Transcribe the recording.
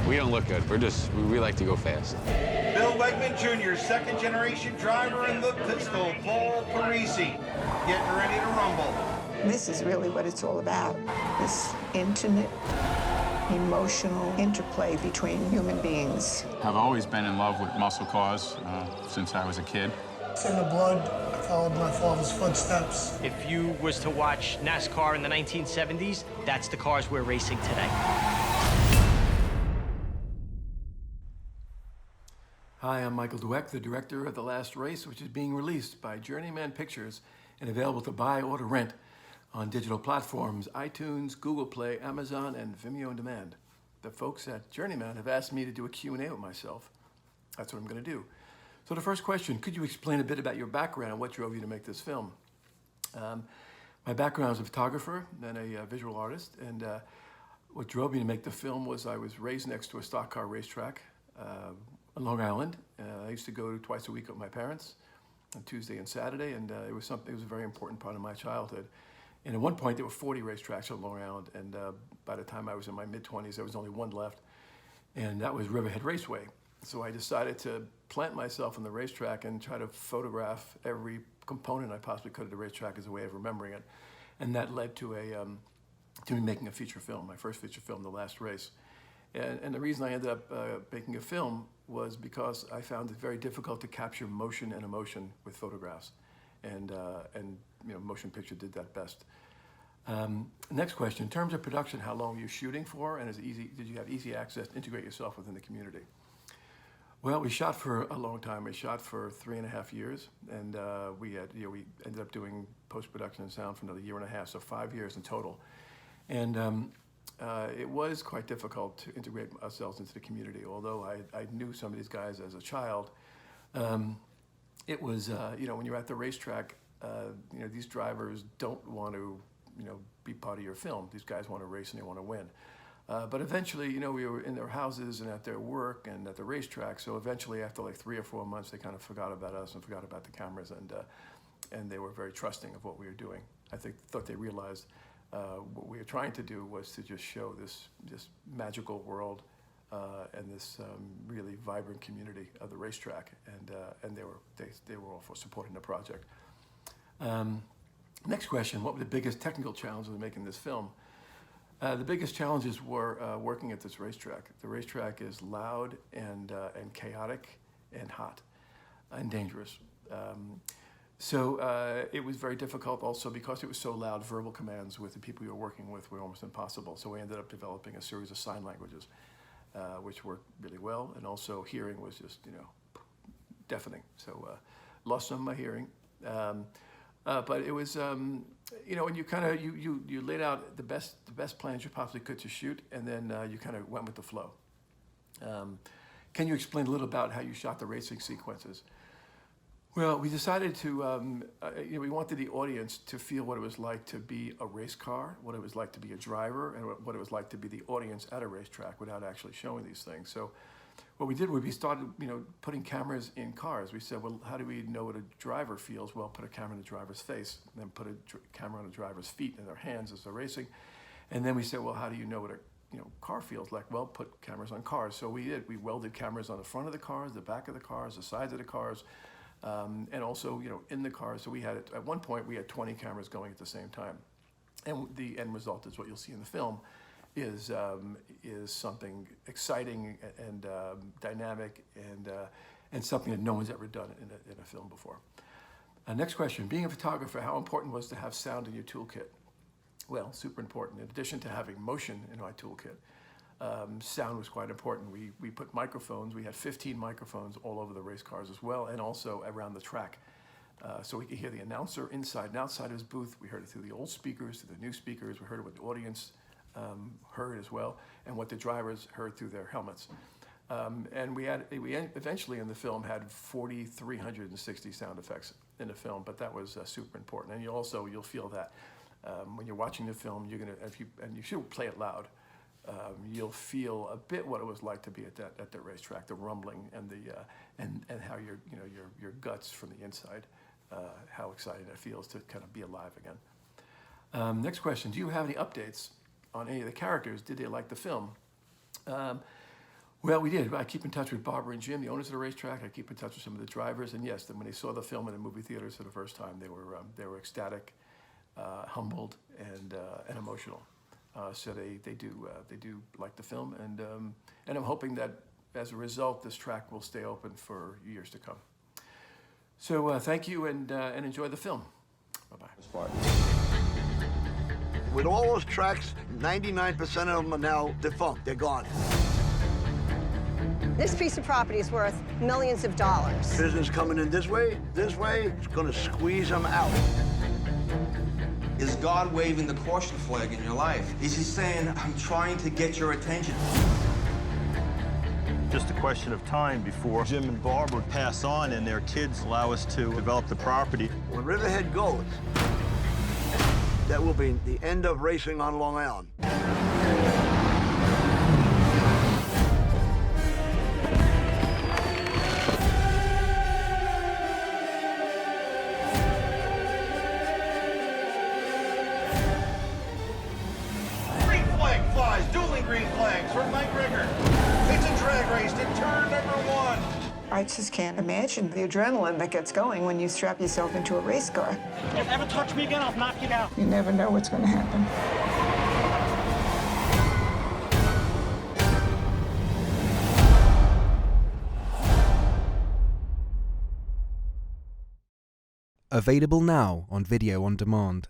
We don't look good. We like to go fast. Bill Wegman Jr., second-generation driver in the pistol, Paul Parisi, getting ready to rumble. This is really what it's all about, this intimate, emotional interplay between human beings. I've always been in love with muscle cars since I was a kid. It's in the blood. I followed my father's footsteps. If you was to watch NASCAR in the 1970s, that's the cars we're racing today. Hi, I'm Michael Dweck, the director of The Last Race, which is being released by Journeyman Pictures and available to buy or to rent on digital platforms, iTunes, Google Play, Amazon, and Vimeo On Demand. The folks at Journeyman have asked me to do a Q&A with myself. That's what I'm going to do. So the first question, could you explain a bit about your background and what drove you to make this film? My background as a photographer and a visual artist, and what drove me to make the film was I was raised next to a stock car racetrack on Long Island. I used to go twice a week with my parents on Tuesday and Saturday, and it was a very important part of my childhood. And at one point, there were 40 racetracks on Long Island, and by the time I was in my mid-20s, there was only one left, and that was Riverhead Raceway. So I decided to plant myself on the racetrack and try to photograph every component I possibly could of the racetrack as a way of remembering it. And that led to me making a feature film, my first feature film, The Last Race. And the reason I ended up making a film was because I found it very difficult to capture motion and emotion with photographs. And you know, motion picture did that best. Next question, in terms of production, how long were you shooting for, and did you have easy access to integrate yourself within the community? Well, we shot for a long time. We shot for 3.5 years, and we ended up doing post-production and sound for another 1.5 years, so 5 years in total. And it was quite difficult to integrate ourselves into the community. Although I knew some of these guys as a child, it was, you know, when you're at the racetrack, you know, these drivers don't want to, you know, be part of your film. These guys want to race and they want to win. But eventually, you know, we were in their houses and at their work and at the racetrack. So eventually, after like 3 or 4 months, they kind of forgot about us and forgot about the cameras, and they were very trusting of what we were doing. I thought they realized what we were trying to do was to just show this magical world and this really vibrant community of the racetrack, and they were all for supporting the project. Next question, what were the biggest technical challenges in making this film? The biggest challenges were working at this racetrack. The racetrack is loud and chaotic and hot and dangerous. So it was very difficult also because it was so loud. Verbal commands with the people we were working with were almost impossible. So we ended up developing a series of sign languages, which worked really well. And also hearing was just, you know, deafening. So lost some of my hearing. But it was, you know, and you kind of, you laid out the best plans you possibly could to shoot, and then you kind of went with the flow. Can you explain a little about how you shot the racing sequences? Well, we decided to, you know, we wanted the audience to feel what it was like to be a race car, what it was like to be a driver, and what it was like to be the audience at a racetrack without actually showing these things. So what we did was we started, you know, putting cameras in cars. We said, well, how do we know what a driver feels? Well, put a camera in the driver's face, and then put a camera on the driver's feet and their hands as they're racing. And then we said, well, how do you know what a car feels like? Well, put cameras on cars. So we did. We welded cameras on the front of the cars, the back of the cars, the sides of the cars, and also, you know, in the cars. So we had, at one point, we had 20 cameras going at the same time. And the end result is what you'll see in the film, is something exciting and dynamic and something that no one's ever done in a film before. Next question, being a photographer, how important was to have sound in your toolkit? Well, super important. In addition to having motion in my toolkit, sound was quite important. We put microphones, we had 15 microphones all over the race cars as well, and also around the track. So we could hear the announcer inside and outside his booth. We heard it through the old speakers, through the new speakers. We heard it what the audience heard as well, and what the drivers heard through their helmets. And we eventually in the film had 4,360 sound effects in the film, but that was super important. And you'll feel that when you're watching the film, and you should play it loud. You'll feel a bit what it was like to be at the racetrack, the rumbling and and how your guts from the inside, how exciting it feels to kind of be alive again. Next question: do you have any updates on any of the characters? Did they like the film? Well, we did. I keep in touch with Barbara and Jim, the owners of the racetrack. I keep in touch with some of the drivers, and yes, when they saw the film in the movie theaters for the first time, they were ecstatic, humbled, and emotional. So they do like the film, and I'm hoping that as a result, this track will stay open for years to come. So thank you, and enjoy the film. Bye-bye. With all those tracks, 99% of them are now defunct. They're gone. This piece of property is worth millions of dollars. Business coming in this way, it's gonna squeeze them out. Is God waving the caution flag in your life? Is he saying, I'm trying to get your attention? Just a question of time before Jim and Barb would pass on and their kids allow us to develop the property. When Riverhead goes, that will be the end of racing on Long Island. Green flag flies, dueling green flags from Mike Rigger. It's a drag race to turn number 1. I just can't imagine the adrenaline that gets going when you strap yourself into a race car. If you ever touch me again, I'll knock you down. You never know what's going to happen. Available now on video on demand.